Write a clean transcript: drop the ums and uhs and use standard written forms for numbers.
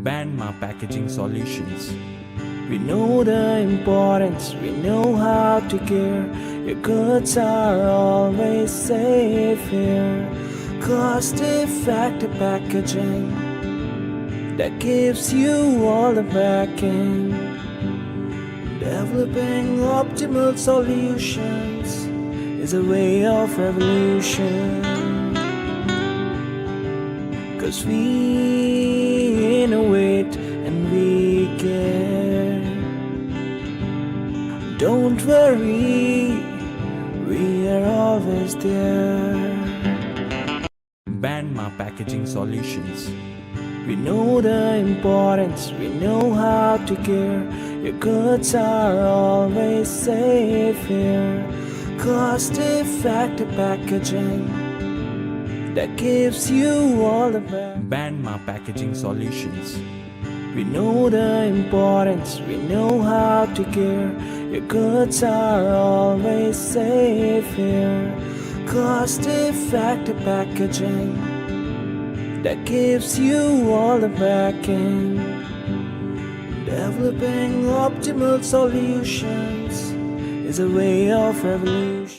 Bandma Packaging Solutions. We know the importance, we know how to care. Your goods are always safe here. Cost-effective packaging that gives you all the backing. Developing optimal solutions is a way of revolution. 'Cause we innovate and we care. Don't worry, we are always there. Bandma Packaging Solutions. We know the importance, we know how to care. Your goods are always safe here. Cost-effective packaging that gives you all the best. Bandma Packaging Solutions. We know the importance, we know how to care. Your goods are always safe here. Cost-effective packaging that gives you all the backing. Developing optimal solutions is a way of revolution.